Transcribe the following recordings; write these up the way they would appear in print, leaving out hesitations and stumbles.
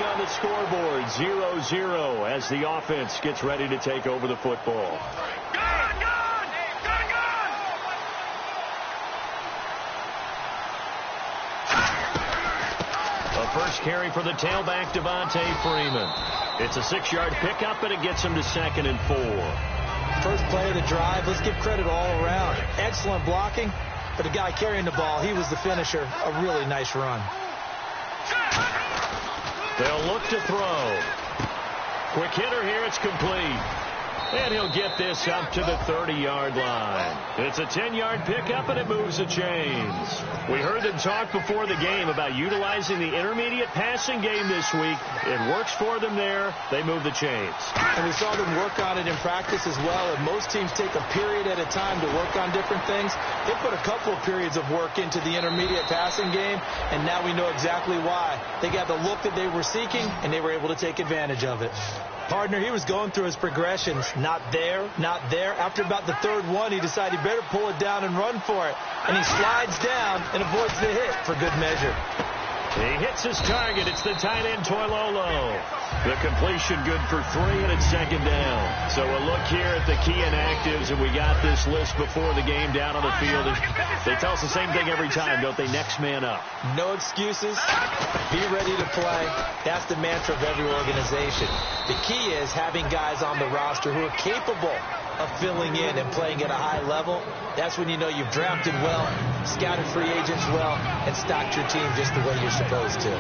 on the scoreboard, 0-0, as the offense gets ready to take over the football. A first carry for the tailback, Devontae Freeman. It's a 6-yard pickup, and it gets him to 2nd and 4. First play of the drive, let's give credit all around. Excellent blocking, but the guy carrying the ball, he was the finisher. A really nice run. They'll look to throw. Quick hitter here, it's complete. And he'll get this up to the 30-yard line. It's a 10-yard pickup, and it moves the chains. We heard them talk before the game about utilizing the intermediate passing game this week. It works for them there. They move the chains. And we saw them work on it in practice as well. And most teams take a period at a time to work on different things. They put a couple of periods of work into the intermediate passing game, and now we know exactly why. They got the look that they were seeking, and they were able to take advantage of it. Partner, he was going through his progressions. Not there, not there. After about the third one, he decided he better pull it down and run for it. And he slides down and avoids the hit for good measure. He hits his target. It's the tight end, Toilolo. The completion good for 3, and it's 2nd down. So we'll look here at the key inactives, and we got this list before the game down on the field. They tell us the same thing every time, don't they? Next man up. No excuses. Be ready to play. That's the mantra of every organization. The key is having guys on the roster who are capable of filling in and playing at a high level. That's when you know you've drafted well, scouted free agents well, and stocked your team just the way you're supposed to.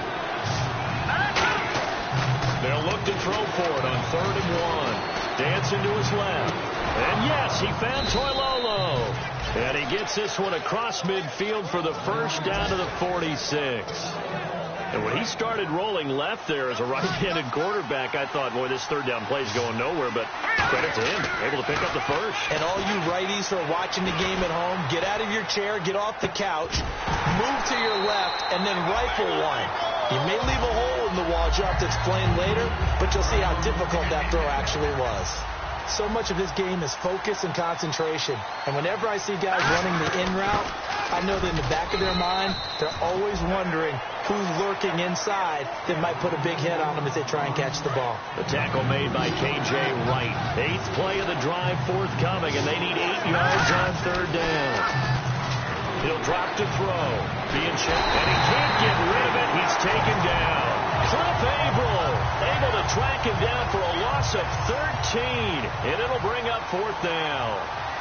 They'll look to throw for it on 3rd and 1. Dancing to his left. And yes, he found Toilolo. And he gets this one across midfield for the first down to the 46. And when he started rolling left there as a right-handed quarterback, I thought, boy, this 3rd down play is going nowhere. But credit to him, able to pick up the first. And all you righties who are watching the game at home, get out of your chair, get off the couch, move to your left, and then rifle one. You may leave a hole in the wall, as you'll have to explain later, but you'll see how difficult that throw actually was. So much of this game is focus and concentration. And whenever I see guys running the in route, I know that in the back of their mind, they're always wondering who's lurking inside that might put a big hit on them as they try and catch the ball. The tackle made by K.J. Wright. 8th play of the drive forthcoming, and they need 8 yards on 3rd down. He'll drop to throw. Being checked, and he can't get rid of it. He's taken down. Cliff Avril able to track him down for a loss of 13, and it'll bring up 4th down.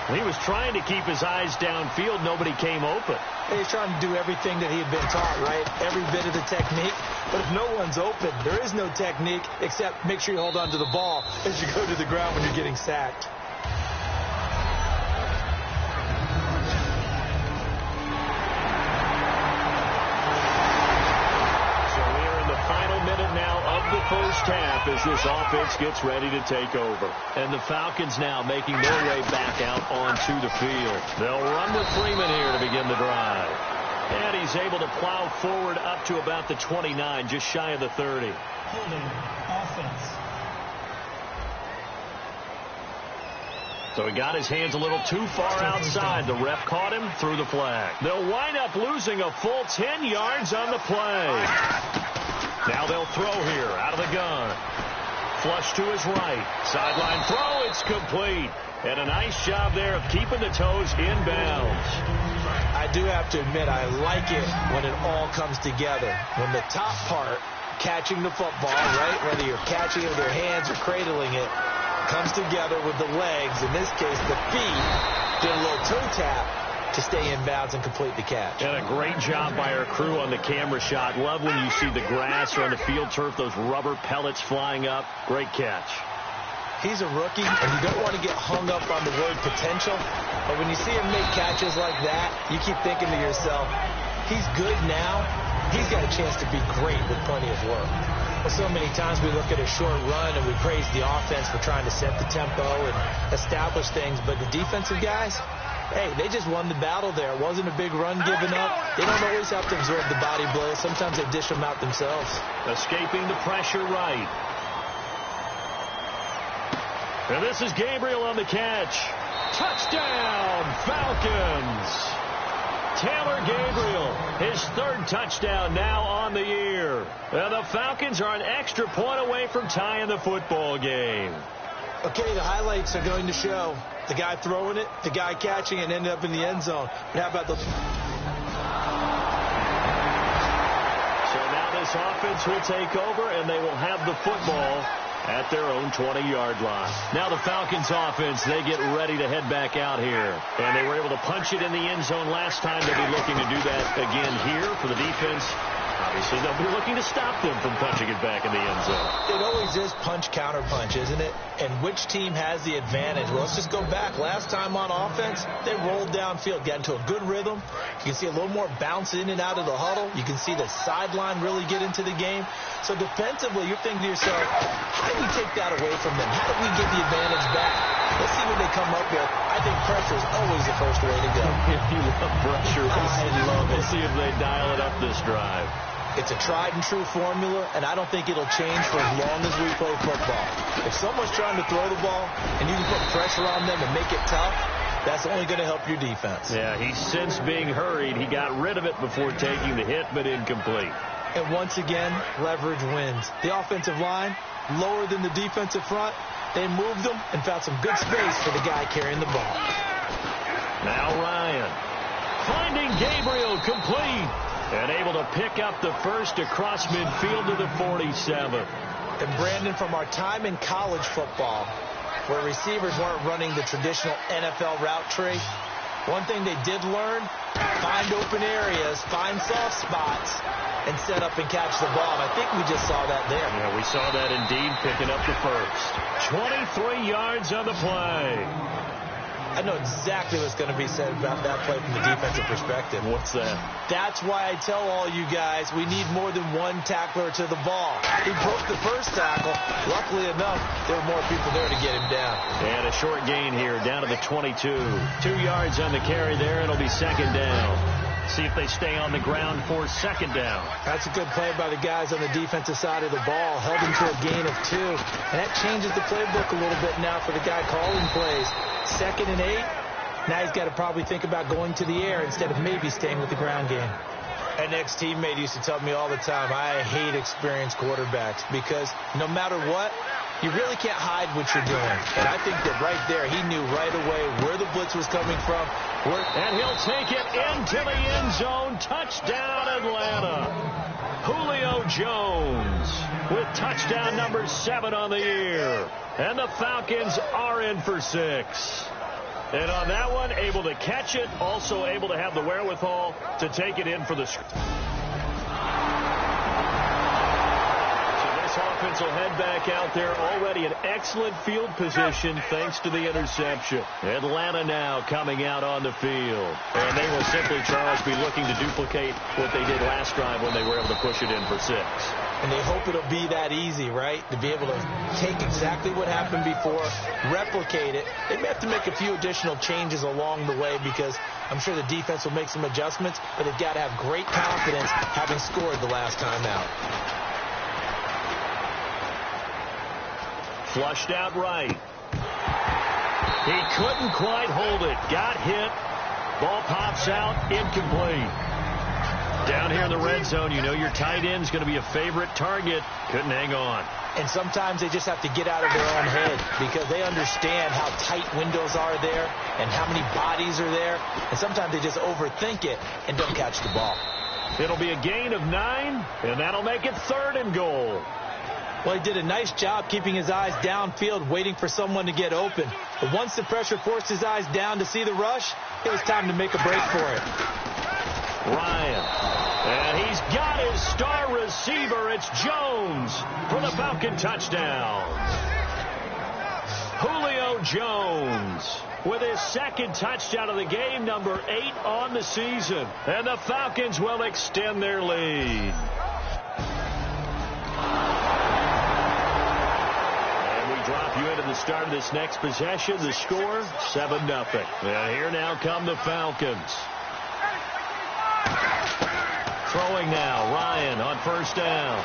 He was trying to keep his eyes downfield. Nobody came open. He's trying to do everything that he had been taught, right? Every bit of the technique. But if no one's open, there is no technique except make sure you hold on to the ball as you go to the ground when you're getting sacked. First half as this offense gets ready to take over. And the Falcons now making their way back out onto the field. They'll run with Freeman here to begin the drive. And he's able to plow forward up to about the 29, just shy of the 30. Holding offense. So he got his hands a little too far outside. The ref caught him, threw the flag. They'll wind up losing a full 10 yards on the play. Now they'll throw here out of the gun. Flush to his right. Sideline throw. It's complete. And a nice job there of keeping the toes inbounds. I do have to admit, I like it when it all comes together. When the top part, catching the football, right, whether you're catching it with your hands or cradling it, comes together with the legs, in this case the feet, do a little toe tap to stay in bounds and complete the catch. And a great job by our crew on the camera shot. Love when you see the grass or on the field turf, those rubber pellets flying up. Great catch. He's a rookie, and you don't want to get hung up on the word potential. But when you see him make catches like that, you keep thinking to yourself, he's good now. He's got a chance to be great with plenty of work. Well, so many times we look at a short run and we praise the offense for trying to set the tempo and establish things. But the defensive guys, hey, they just won the battle there. It wasn't a big run given up. They don't always have to absorb the body blows. Sometimes they dish them out themselves. Escaping the pressure right. And this is Gabriel on the catch. Touchdown, Falcons. Taylor Gabriel, his third touchdown now on the year. And the Falcons are an extra point away from tying the football game. Okay, the highlights are going to show the guy throwing it, the guy catching it, and ended up in the end zone. But how about the... So now this offense will take over, and they will have the football at their own 20-yard line. Now the Falcons offense, they get ready to head back out here. And they were able to punch it in the end zone last time. They'll be looking to do that again here for the defense. Obviously, they'll be looking to stop them from punching it back in the end zone. It always is punch, counter punch, isn't it? And which team has the advantage? Well, let's just go back. Last time on offense, they rolled downfield, got into a good rhythm. You can see a little more bounce in and out of the huddle. You can see the sideline really get into the game. So defensively, you're thinking to yourself, how do we take that away from them? How do we get the advantage back? Let's see what they come up with. I think pressure is always the first way to go. If you love pressure, I love it. We'll see if they dial it up this drive. It's a tried-and-true formula, and I don't think it'll change for as long as we play football. If someone's trying to throw the ball and you can put pressure on them and make it tough, that's only going to help your defense. Yeah, he's since being hurried. He got rid of it before taking the hit, but incomplete. And once again, leverage wins. The offensive line, lower than the defensive front, they moved them and found some good space for the guy carrying the ball. Now Ryan, finding Gabriel complete. And able to pick up the first across midfield to the 47. And Brandon, from our time in college football, where receivers weren't running the traditional NFL route tree, one thing they did learn, find open areas, find soft spots, and set up and catch the ball. And I think we just saw that there. Yeah, we saw that indeed, picking up the first. 23 yards on the play. I know exactly what's going to be said about that play from the defensive perspective. What's that? That's why I tell all you guys we need more than one tackler to the ball. He broke the first tackle. Luckily enough, there were more people there to get him down. And a short gain here, down to the 22. 2 yards on the carry there. It'll be second down. See if they stay on the ground for second down. That's a good play by the guys on the defensive side of the ball. Held him to a gain of 2. And that changes the playbook a little bit now for the guy calling plays. 2nd and 8. Now he's got to probably think about going to the air instead of maybe staying with the ground game. An ex-teammate used to tell me all the time, I hate experienced quarterbacks because no matter what, you really can't hide what you're doing. And I think that right there, he knew right away where the blitz was coming from. And he'll take it into the end zone. Touchdown, Atlanta. Julio Jones with touchdown number 7 on the year. And the Falcons are in for 6. And on that one, able to catch it, also able to have the wherewithal to take it in for the... Offense will head back out there, already in excellent field position thanks to the interception. Atlanta now coming out on the field. And they will simply, Charles, be looking to duplicate what they did last drive when they were able to push it in for 6. And they hope it'll be that easy, right? To be able to take exactly what happened before, replicate it. They may have to make a few additional changes along the way because I'm sure the defense will make some adjustments, but they've got to have great confidence having scored the last time out. Flushed out right. He couldn't quite hold it. Got hit. Ball pops out. Incomplete. Down here in the red zone, you know your tight end's going to be a favorite target. Couldn't hang on. And sometimes they just have to get out of their own head because they understand how tight windows are there and how many bodies are there. And sometimes they just overthink it and don't catch the ball. It'll be a gain of 9, and that'll make it 3rd and goal. Well, he did a nice job keeping his eyes downfield, waiting for someone to get open. But once the pressure forced his eyes down to see the rush, it was time to make a break for it. Ryan. And he's got his star receiver. It's Jones for the Falcon touchdown. Julio Jones with his 2nd touchdown of the game, number 8 on the season. And the Falcons will extend their lead. Drop you into the start of this next possession. The score, 7-0. And here now come the Falcons. Throwing now, Ryan on 1st down.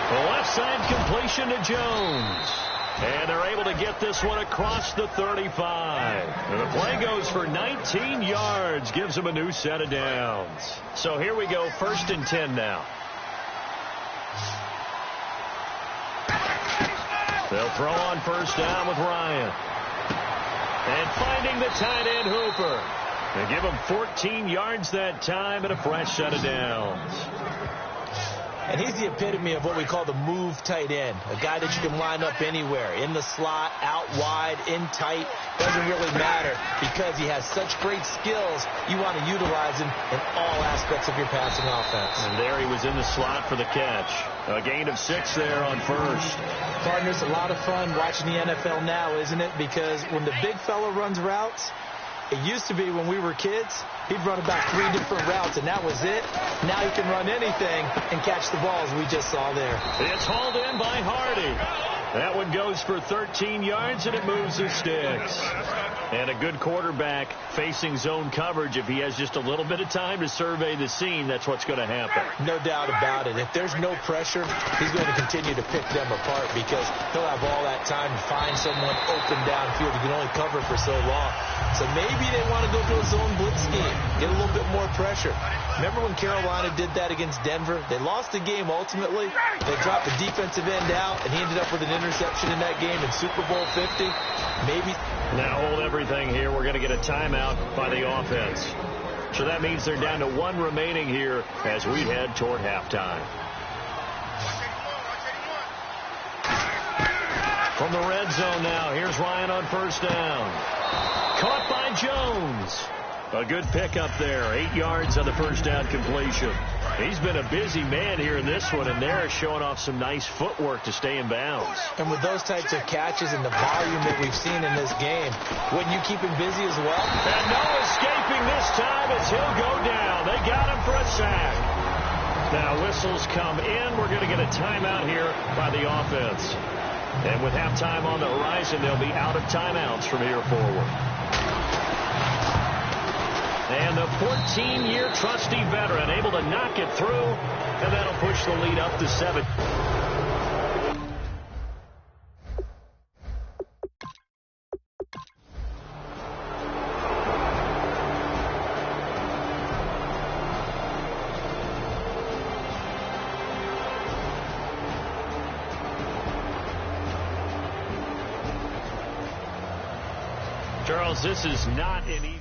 The left side completion to Jones. And they're able to get this one across the 35. And the play goes for 19 yards, gives them a new set of downs. So here we go, 1st and 10 now. They'll throw on 1st down with Ryan. And finding the tight end, Hooper. They give him 14 yards that time and a fresh set of downs. And he's the epitome of what we call the move tight end, a guy that you can line up anywhere, in the slot, out wide, in tight. Doesn't really matter because he has such great skills. You want to utilize him in all aspects of your passing offense. And there he was in the slot for the catch. A gain of 6 there on 1st. Partners, a lot of fun watching the NFL now, isn't it? Because when the big fella runs routes, it used to be when we were kids, he'd run about 3 different routes, and that was it. Now he can run anything and catch the balls we just saw there. It's hauled in by Hardy. That one goes for 13 yards, and it moves the sticks. And a good quarterback facing zone coverage. If he has just a little bit of time to survey the scene, that's what's going to happen. No doubt about it. If there's no pressure, he's going to continue to pick them apart because he'll have all that time to find someone open downfield. He can only cover for so long. So maybe they want to go to a zone blitz scheme, get a little bit more pressure. Remember when Carolina did that against Denver? They lost the game ultimately. They dropped the defensive end out, and he ended up with an interception in that game in Super Bowl 50. Maybe. Now hold everything here. We're going to get a timeout by the offense. So that means they're down to 1 remaining here as we head toward halftime. From the red zone now, here's Ryan on 1st down. Caught by Jones. A good pickup there. 8 yards on the 1st down completion. He's been a busy man here in this one, and they're showing off some nice footwork to stay in bounds. And with those types of catches and the volume that we've seen in this game, wouldn't you keep him busy as well? And no escaping this time as he'll go down. They got him for a sack. Now whistles come in. We're going to get a timeout here by the offense. And with halftime on the horizon, they'll be out of timeouts from here forward. And the 14-year trusty veteran able to knock it through, and that'll push the lead up to 7. Charles, this is not an easy...